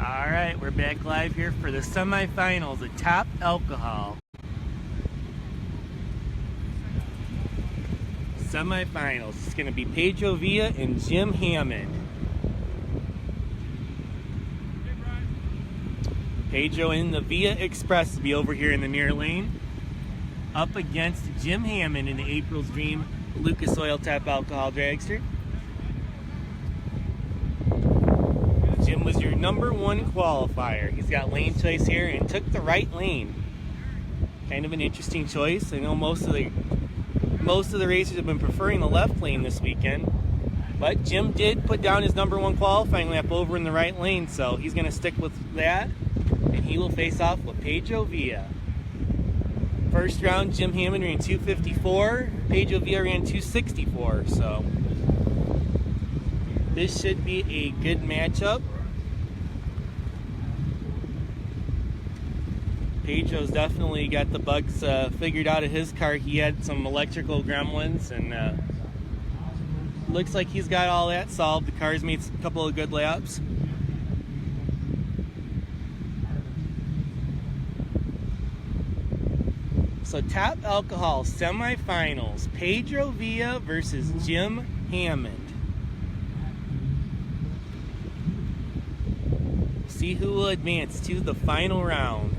Alright, we're back live here for the semifinals of Top Alcohol. Semifinals. It's going to be Pedro Villa and Jim Hammond. Pedro in the Villa Express will be over here in the near lane, up against Jim Hammond in the April's Dream Lucas Oil Top Alcohol Dragster. Jim was your #1 qualifier. He's got lane choice here and took the right lane. Kind of an interesting choice. I know most of the racers have been preferring the left lane this weekend, but Jim did put down his #1 qualifying lap over in the right lane, so he's going to stick with that, and he will face off with Pedro Villa. First round, Jim Hammond ran 254. Pedro Villa ran 264. So this should be a good matchup. Pedro's definitely got the bugs figured out of his car. He had some electrical gremlins, and looks like he's got all that solved. The car's made a couple of good laps. So Top Alcohol semifinals, Pedro Villa versus Jim Hammond. See who will advance to the final round.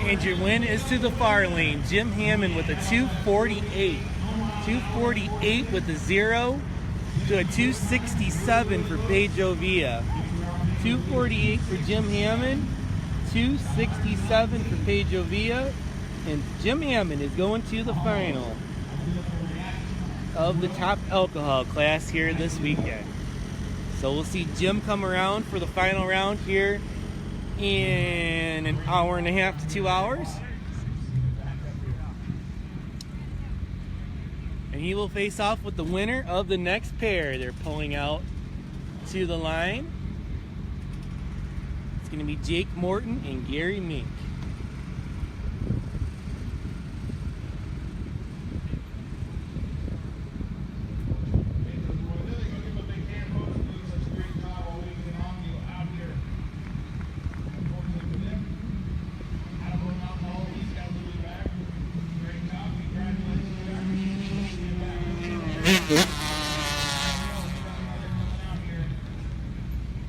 And your win is to the far lane, Jim Hammond with a 248. 248 with a 0 to a 267 for Pedro Villa. 248 for Jim Hammond, 267 for Pedro Villa, and Jim Hammond is going to the final of the Top Alcohol class here this weekend. So we'll see Jim come around for the final round here in an hour and a half to 2 hours. And he will face off with the winner of the next pair. They're pulling out to the line. It's going to be Jake Morton and Gary Mink.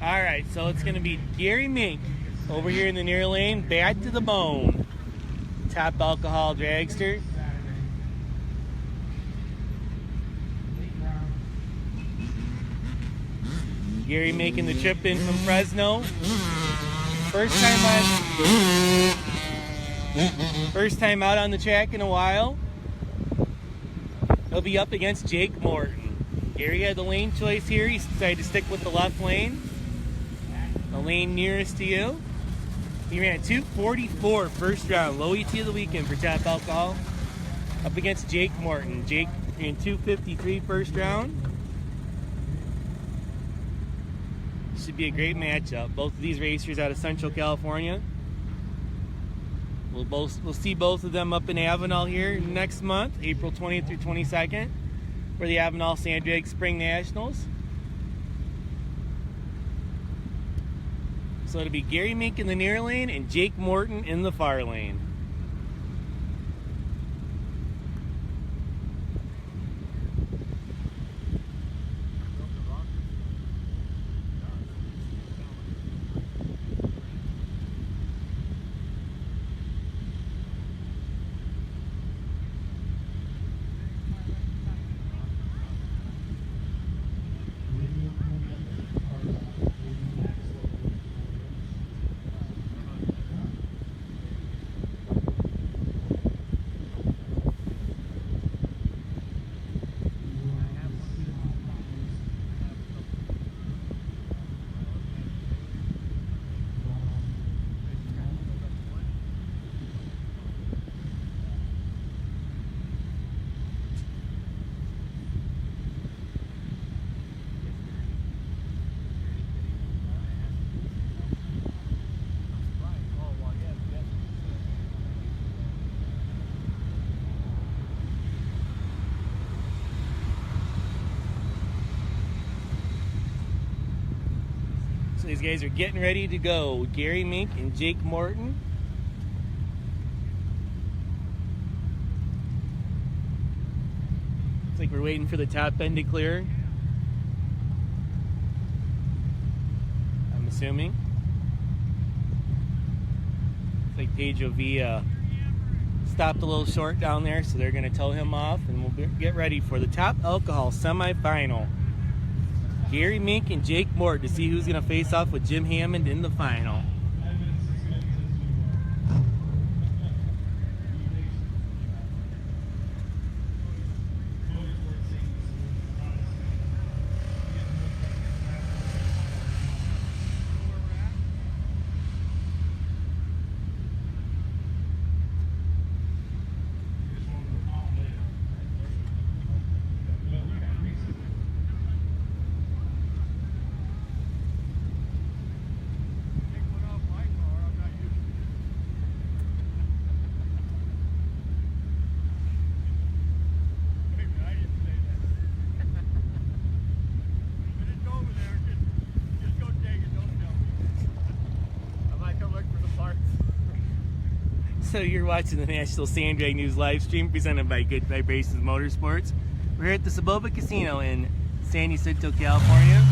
Alright, so it's going to be Gary Mink over here in the near lane, bad to the bone. Top Alcohol Dragster. Gary making the trip in from Fresno. First time out on the track in a while. He'll be up against Jake Morton. Gary had the lane choice here. He decided to stick with the left lane. The lane nearest to you. He ran a 2:44 first round, low ET of the weekend for Top Alcohol. Up against Jake Morton. Jake ran 2:53 first round. Should be a great matchup. Both of these racers out of Central California. We'll see both of them up in Avenal here next month, April 20th through 22nd, for the Avenal Sand Drag Spring Nationals. So it'll be Gary Mink in the near lane and Jake Morton in the far lane. So these guys are getting ready to go. Gary Mink and Jake Morton. Looks like we're waiting for the top end to clear. I'm assuming. Looks like Pedro Villa stopped a little short down there, so they're going to tow him off, and we'll get ready for the Top Alcohol semifinal. Gary Mink and Jake Morton to see who's going to face off with Jim Hammond in the final. So you're watching the National Sand Drag News live stream presented by Good Vibrations Motorsports. We're here at the Soboba Casino in San Jacinto, California.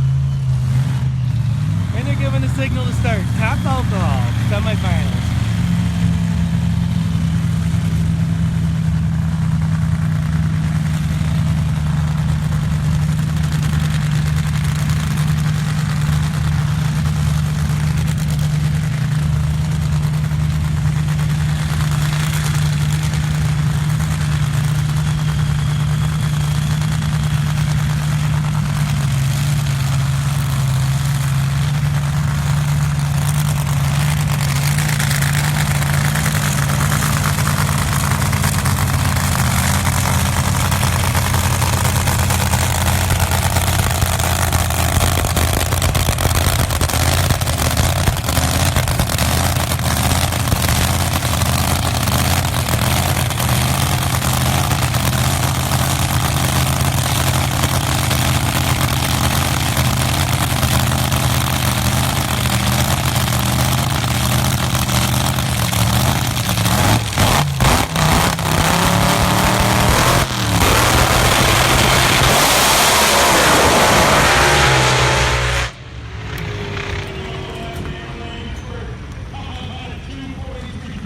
And they're giving the signal to start. Top Alcohol semifinals.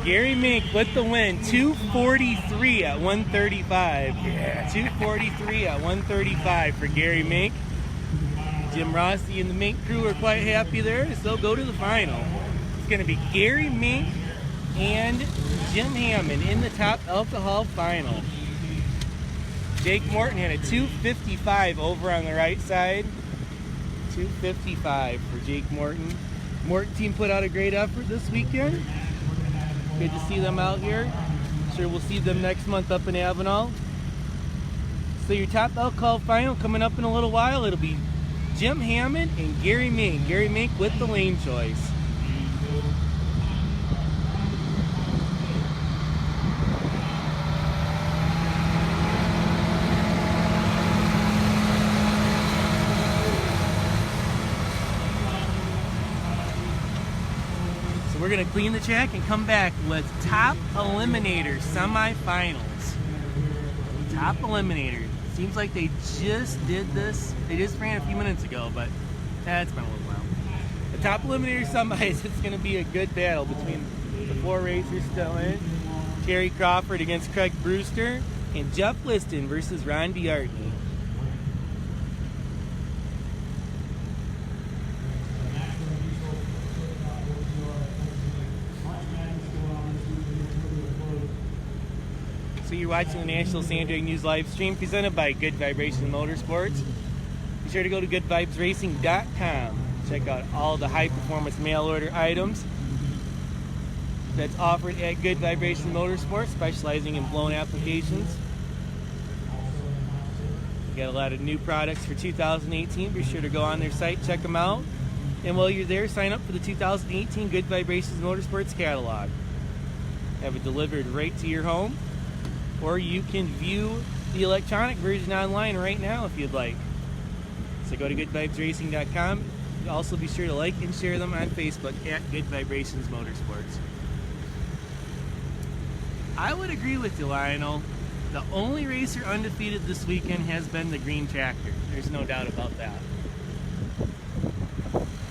Gary Mink with the win, 243 at 135. Yeah, 243 at 135 for Gary Mink. Jim Rossi and the Mink crew are quite happy there, so they'll go to the final. It's going to be Gary Mink and Jim Hammond in the top alcohol final. Jake Morton had a 255 over on the right side. 255 for Jake Morton. Morton team put out a great effort this weekend. Good to see them out here. Sure we'll see them next month up in Avenal. So your top alcohol final coming up in a little while. It'll be Jim Hammond and Gary Mink. Gary Mink with the lane choice. So we're going to clean the track and come back with top Eliminator semifinals. Top Eliminator. Seems like they just did this. They just ran a few minutes ago, but it's been a little while. The top Eliminator semis, it's going to be a good battle between the 4 racers still in. Terry Crawford against Craig Brewster, and Jeff Liston versus Ron Biartney. You're watching the National Sand Drag News live stream presented by Good Vibrations Motorsports. Be sure to go to goodvibesracing.com. Check out all the high performance mail order items that's offered at Good Vibrations Motorsports, specializing in blown applications. We got a lot of new products for 2018. Be sure to go on their site, check them out. And while you're there, sign up for the 2018 Good Vibrations Motorsports catalog. Have it delivered right to your home. Or you can view the electronic version online right now if you'd like. So go to goodvibesracing.com. Also be sure to like and share them on Facebook at Good Vibrations Motorsports. I would agree with you, Lionel. The only racer undefeated this weekend has been the Green Tractor. There's no doubt about that.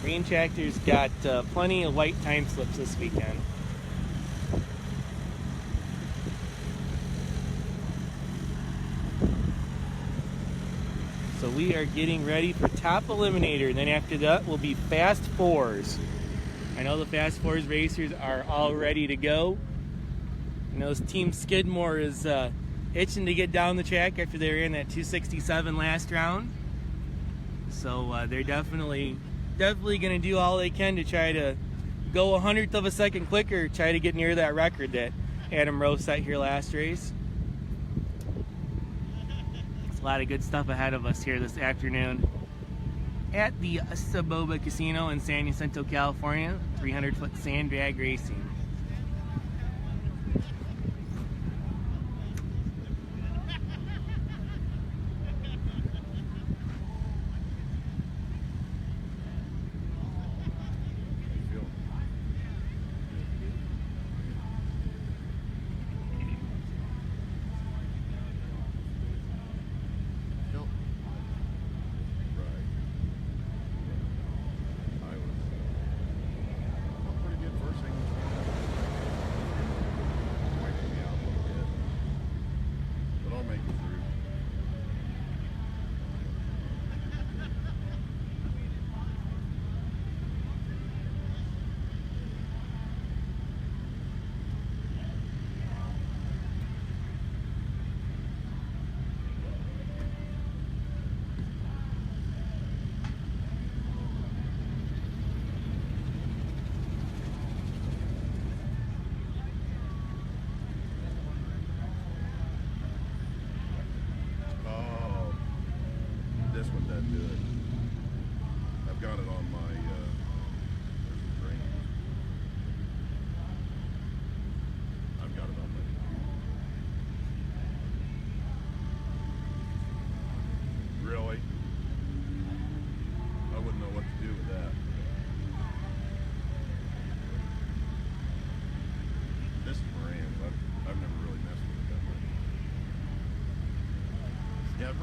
Green Tractor's got plenty of white time slips this weekend. So we are getting ready for top Eliminator, and then after that will be Fast Fours. I know the Fast Fours racers are all ready to go. You know, this Team Skidmore is itching to get down the track after they ran that 267 last round. So they're definitely going to do all they can to try to go 1/100th of a second quicker, try to get near that record that Adam Rowe set here last race. A lot of good stuff ahead of us here this afternoon at the Soboba Casino in San Jacinto, California. 300-foot sand drag racing.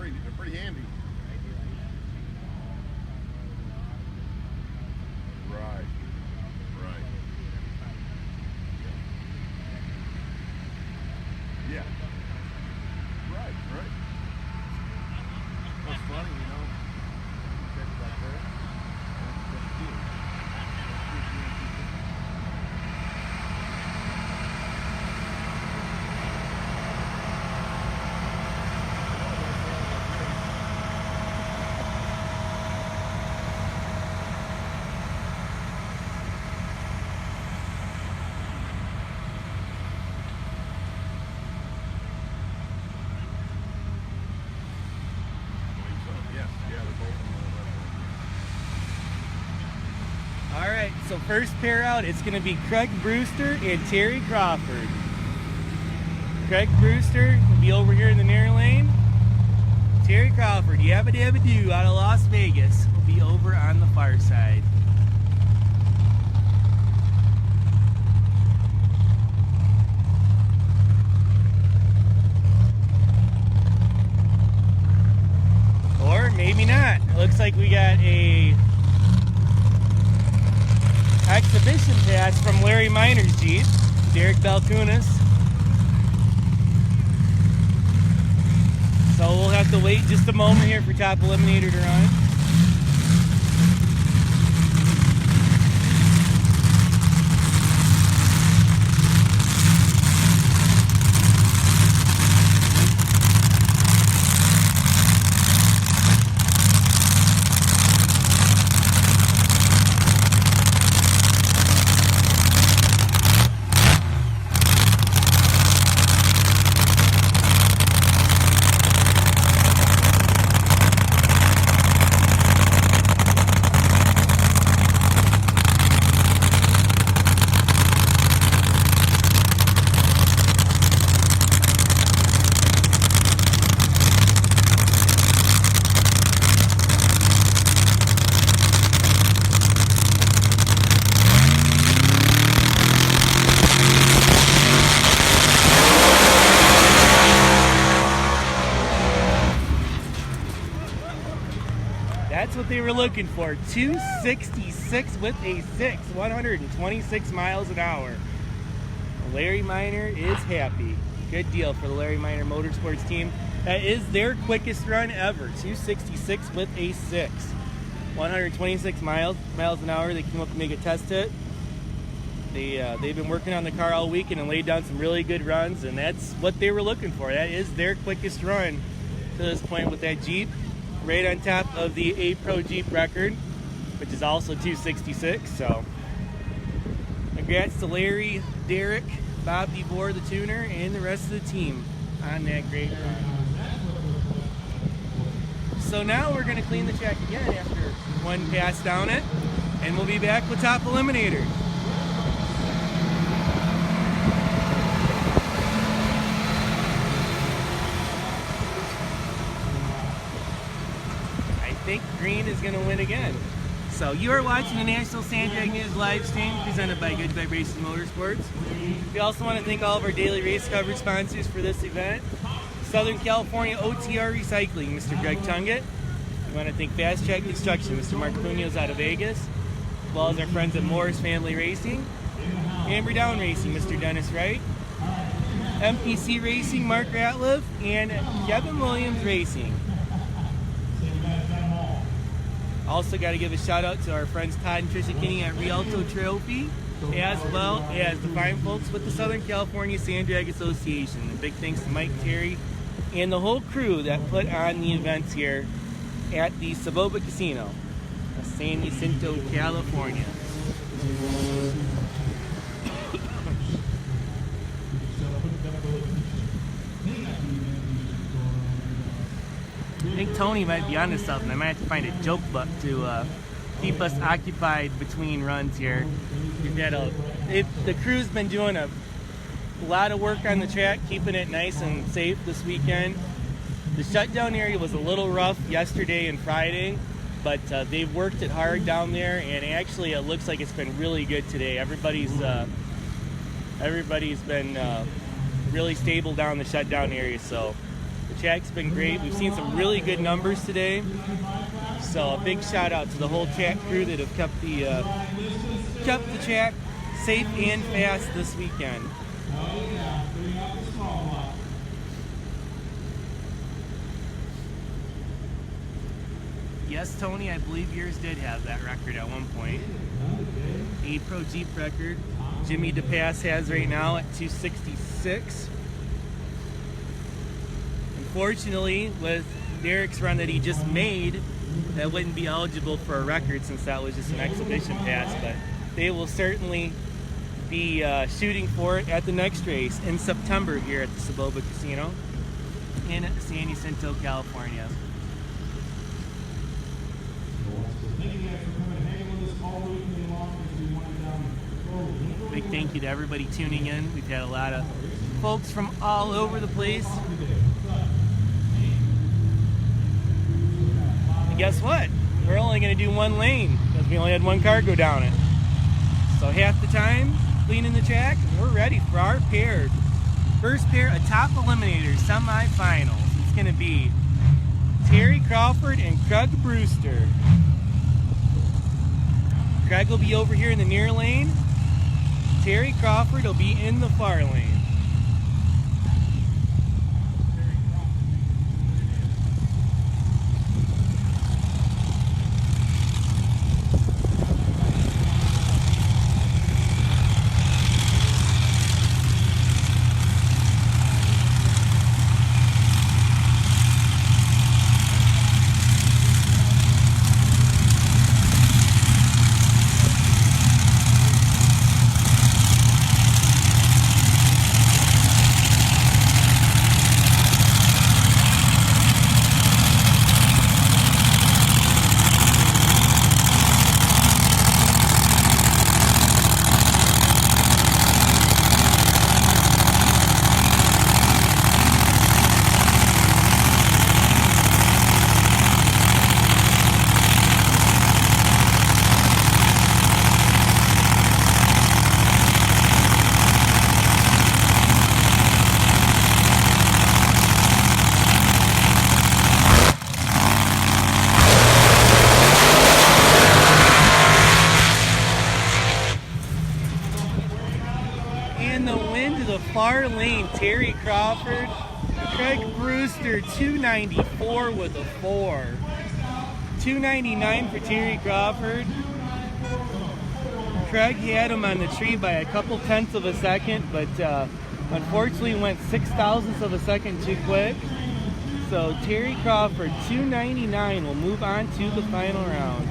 They're pretty handy. Right. Right. Yeah. Right. Right. That's funny, you know. Check back there. So first pair out, it's going to be Craig Brewster and Terry Crawford. Craig Brewster will be over here in the near lane. Terry Crawford, yabba dabba doo, out of Las Vegas, will be over on the far side. Or maybe not. It looks like we got a exhibition pass from Larry Miner's Jeep, Derek Balkunas. So we'll have to wait just a moment here for Top Eliminator to run. That's what they were looking for. 266 with a 6, 126 miles an hour. Larry Miner is happy. Good deal for the Larry Miner Motorsports team. That is their quickest run ever. 266 with a 6, 126 miles an hour. They came up to make a test hit. They've been working on the car all weekend and laid down some really good runs, and that's what they were looking for. That is their quickest run to this point with that Jeep. Right on top of the A Pro Jeep record, which is also 266. So, congrats to Larry, Derek, Bob DeVore, the tuner, and the rest of the team on that great run. So now we're going to clean the track again after one pass down it, and we'll be back with Top Eliminator. I think green is going to win again. So you are watching the National Sandbag News live stream presented by Good Vibrations Motorsports. We also want to thank all of our daily race coverage sponsors for this event. Southern California OTR Recycling, Mr. Greg Tunget. We want to thank Fast Track Construction, Mr. Mark Munoz out of Vegas, as well as our friends at Morris Family Racing. Amber Down Racing, Mr. Dennis Wright. MPC Racing, Mark Ratliff, and Kevin Williams Racing. Also got to give a shout out to our friends Todd and Tricia Kinney at Rialto Trophy, as well as the fine folks with the Southern California Sandbag Association. And big thanks to Mike, Terry, and the whole crew that put on the events here at the Soboba Casino, San Jacinto, California. I think Tony might be onto something. I might have to find a joke book to keep us occupied between runs here. We've got the crew's been doing a lot of work on the track, keeping it nice and safe this weekend. The shutdown area was a little rough yesterday and Friday, but they've worked it hard down there, and actually it looks like it's been really good today. Everybody's been really stable down the shutdown area, so the track's been great. We've seen some really good numbers today, so a big shout out to the whole track crew that have kept the track safe and fast this weekend. Yes, Tony, I believe yours did have that record at one point. A Pro Jeep record. Jimmy DePass has right now at 266. Unfortunately, with Derek's run that he just made, that wouldn't be eligible for a record since that was just an exhibition pass, but they will certainly be shooting for it at the next race in September here at the Soboba Casino in San Jacinto, California. Big thank you to everybody tuning in. We've had a lot of folks from all over the place. And guess what? We're only going to do one lane because we only had one car go down it. So half the time, cleaning the track, and we're ready for our pair. First pair of top eliminators, semifinals. It's going to be Terry Crawford and Craig Brewster. Craig will be over here in the near lane. Terry Crawford will be in the far lane. Far lane, Terry Crawford. Craig Brewster, 294 with a 4. 299 for Terry Crawford. Craig had him on the tree by a couple tenths of a second, but unfortunately went 6,000ths of a second too quick. So Terry Crawford, 299, will move on to the final round.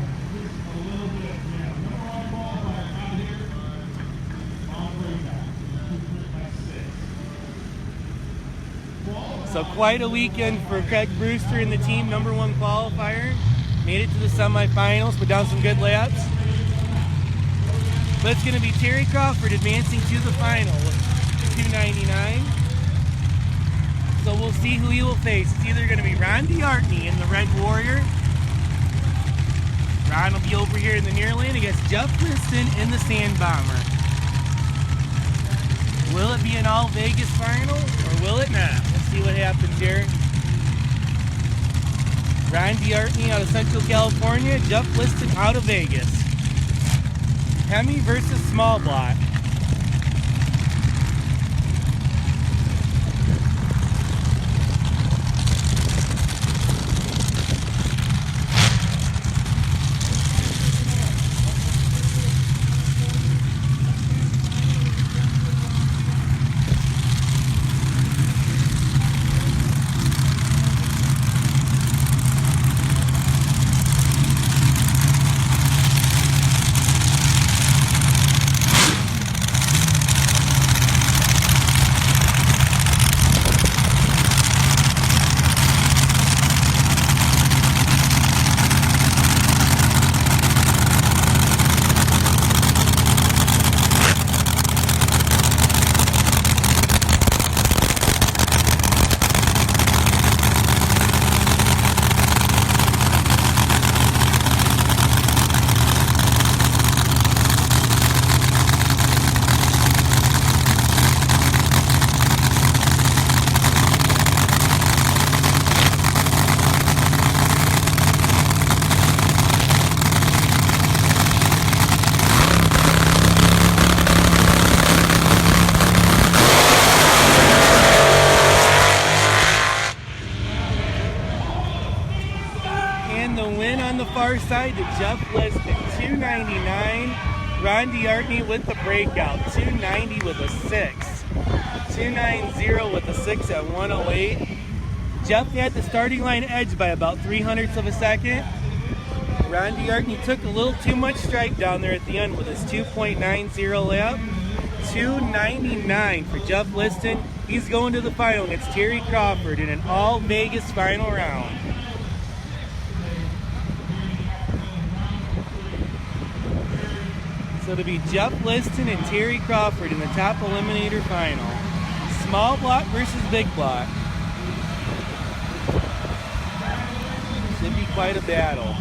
So quite a weekend for Craig Brewster and the team, #1 qualifier. Made it to the semifinals, put down some good laps. But it's going to be Terry Crawford advancing to the final with 299. So we'll see who he will face. It's either going to be Ron D'Artney in the Red Warrior. Ron will be over here in the near lane against Jeff Liston in the Sand Bomber. Will it be an all Vegas final or will it not? Let's see what happens here. Ron D'Artney out of Central California, Jeff Liston out of Vegas. Hemi versus small block. Far side to Jeff Liston, 299. Ron D'Artney with the breakout, 290 with a 6. 290 with a 6 at 108. Jeff had the starting line edge by about 300ths of a second. Ron D'Artney took a little too much stripe down there at the end with his 2.90 lap. 299 for Jeff Liston. He's going to the final against Terry Crawford in an all Vegas final round. So it'll be Jeff Liston and Terry Crawford in the top Eliminator final. Small block versus big block. Should be quite a battle.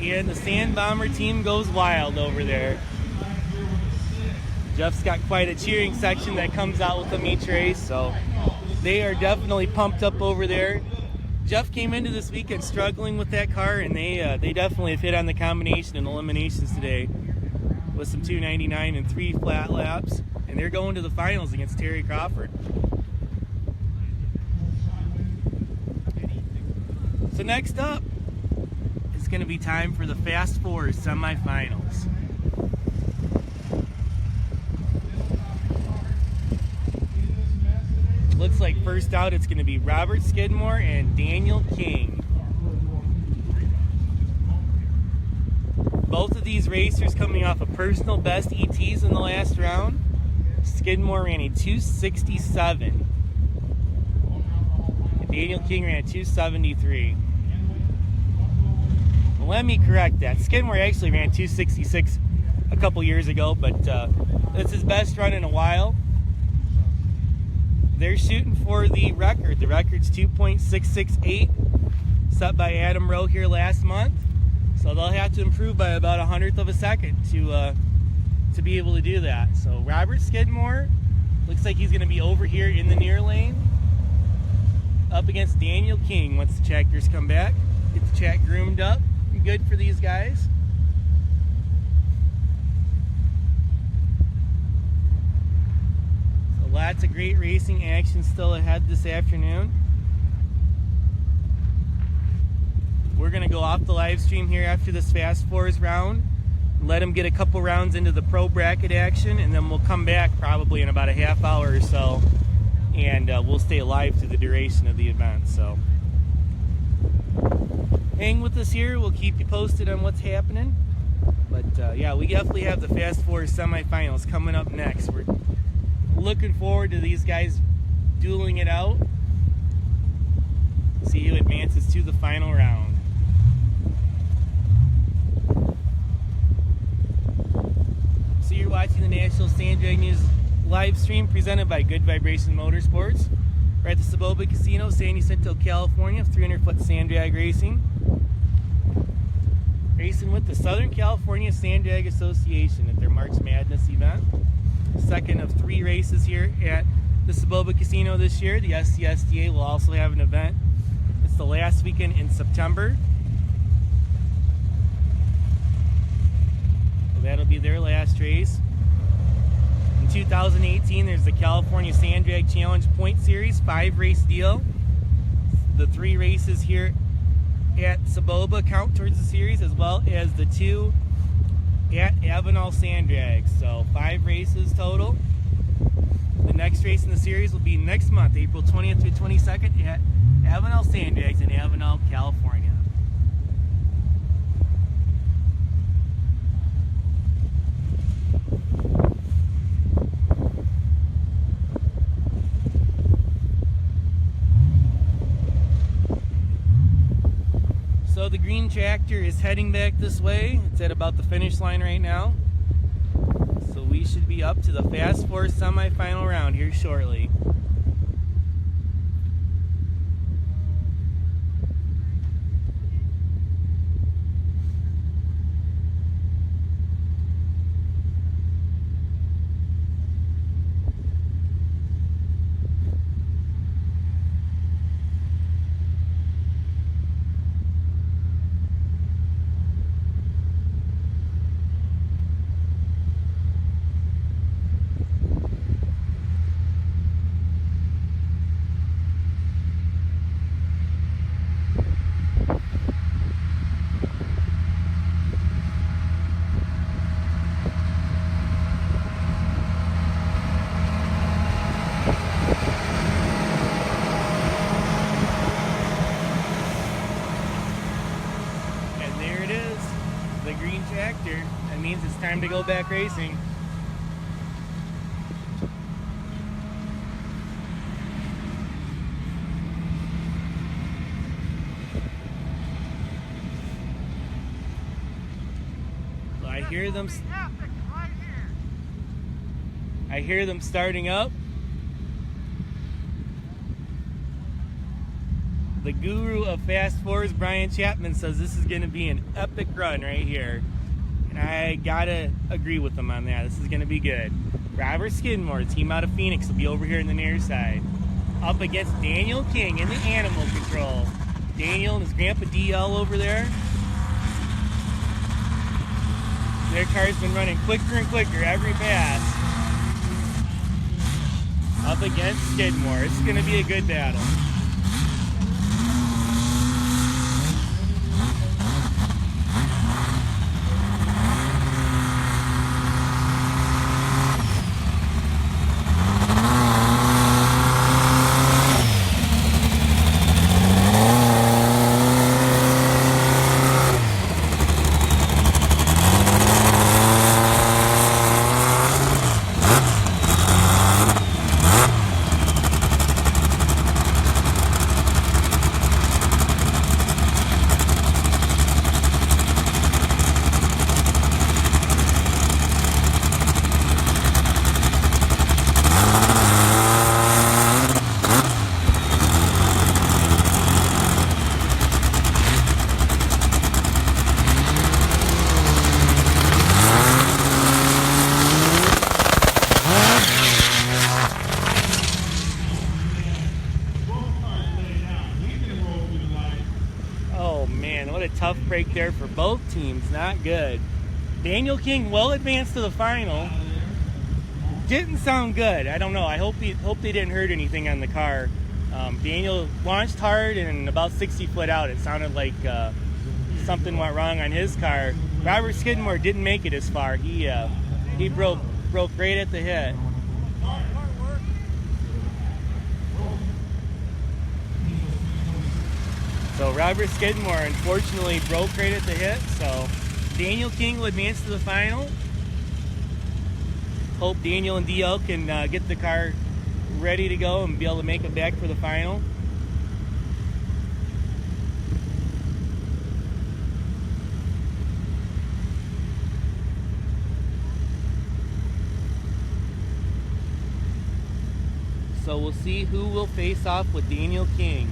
And the Sand Bomber team goes wild over there. Jeff's got quite a cheering section that comes out with them each race, so they are definitely pumped up over there. Jeff came into this weekend struggling with that car, and they definitely have hit on the combination and eliminations today with some 299 and 3 flat laps, and they're going to the finals against Terry Crawford. So next up, it's going to be time for the Fast Four semifinals. Looks like first out it's going to be Robert Skidmore and Daniel King. Both of these racers coming off a personal best ETs in the last round. Skidmore ran a 267. And Daniel King ran a 273. Well, let me correct that. Skidmore actually ran 266 a couple years ago, but it's his best run in a while. They're shooting for the record. The record's 2.668, set by Adam Rowe here last month. So they'll have to improve by about 1/100 of a second to be able to do that. So Robert Skidmore looks like he's going to be over here in the near lane, up against Daniel King once the tractors come back. Get the track groomed up. Good for these guys. Lots of great racing action still ahead this afternoon. We're going to go off the live stream here after this Fast Fours round, let them get a couple rounds into the pro bracket action, and then we'll come back probably in about a half hour or so, and we'll stay live through the duration of the event. So hang with us here. We'll keep you posted on what's happening. But yeah, we definitely have the Fast Fours semifinals coming up next. We're looking forward to these guys dueling it out. See who advances to the final round. So you're watching the National Sand Drag News live stream presented by Good Vibration Motorsports. We're at the Soboba Casino, San Jacinto, California, 300-foot sand drag racing. Racing with the Southern California Sand Drag Association at their March Madness event. Second of 3 races here at the Soboba Casino this year. The SCSDA will also have an event. It's the last weekend in September. So that'll be their last race. In 2018, there's the California Sand Drag Challenge Point Series, 5-race deal. The 3 races here at Soboba count towards the series, as well as the 2 at Avenal Sand Drags. So 5 races total. The next race in the series will be next month, April 20th through 22nd at Avenal Sand Drags in Avenal, California. So the green tractor is heading back this way. It's at about the finish line right now. So we should be up to the Fast Four semifinal round here shortly. Tractor. That means it's time to go back racing. hear them. I hear them starting up. The guru of Fast Fours, Brian Chapman, says this is going to be an epic run right here. And I gotta agree with him on that. This is going to be good. Robert Skidmore, team out of Phoenix, will be over here on the near side. Up against Daniel King in the animal control. Daniel and his grandpa DL over there. Their car's been running quicker and quicker every pass. Up against Skidmore. It's going to be a good battle. Tough break there for both teams. Not good. Daniel King well advanced to the final. Didn't sound good. I don't know. I hope they didn't hurt anything on the car. Daniel launched hard and about 60 foot out. It sounded like something went wrong on his car. Robert Skidmore didn't make it as far. He broke right at the hit. So Robert Skidmore unfortunately broke right at the hit. So Daniel King will advance to the final. Hope Daniel and DL can get the car ready to go and be able to make it back for the final. So we'll see who will face off with Daniel King.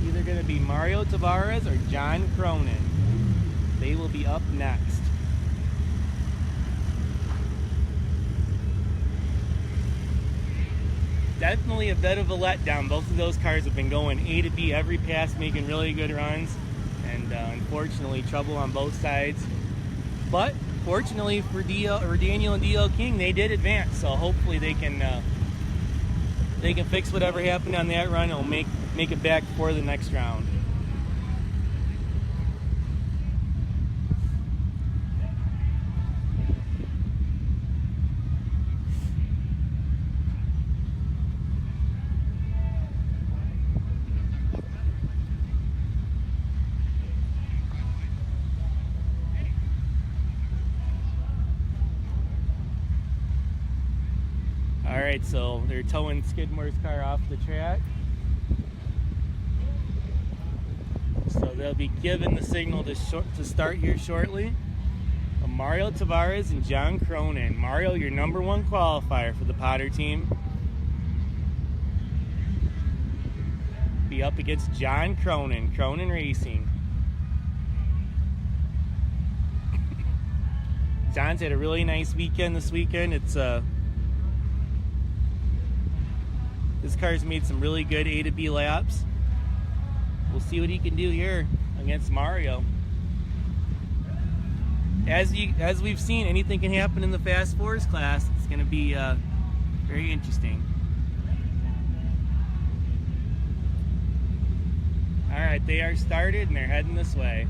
Either going to be Mario Tavares or John Cronin. They will be up next. Definitely a bit of a letdown. Both of those cars have been going A to B every pass, making really good runs. And unfortunately, trouble on both sides. But fortunately for Daniel and DL King, they did advance. So hopefully they can fix whatever happened on that run and will make it back for the next round. All right, so they're towing Skidmore's car off the track. So they'll be given the signal to start here shortly. Mario Tavares and John Cronin. Mario, your #1 qualifier for the Potter team. Be up against John Cronin, Cronin Racing. John's had a really nice weekend this weekend. This car's made some really good A to B laps. We'll see what he can do here against Mario. As we've seen, anything can happen in the Fast Fours class. It's going to be very interesting. All right, they are started and they're heading this way.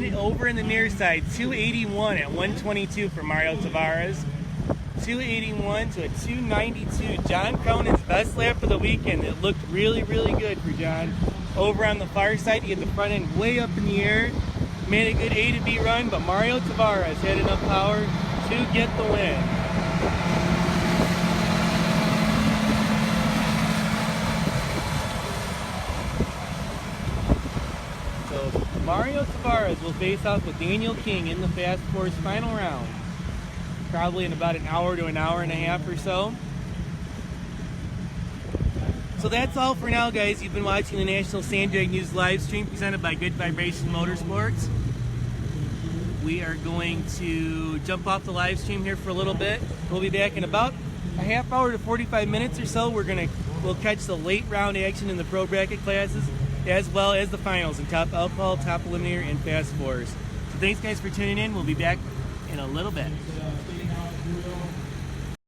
then over in the near side, 281 at 122 for Mario Tavares. 281 to a 292. John Cronin's best lap of the weekend. It looked really, really good for John. Over on the far side, he had the front end way up in the air. Made a good A to B run, but Mario Tavares had enough power to get the win. So Mario Tavares will face off with Daniel King in the Fast Four's final round. Probably in about an hour to an hour and a half or so. So that's all for now, guys. You've been watching the National Sand Drag News live stream presented by Good Vibration Motorsports. We are going to jump off the live stream here for a little bit. We'll be back in about a half hour to 45 minutes or so. We'll catch the late round action in the pro bracket classes, as well as the finals in top alcohol, top eliminator, and fast fours. So thanks, guys, for tuning in. We'll be back in a little bit.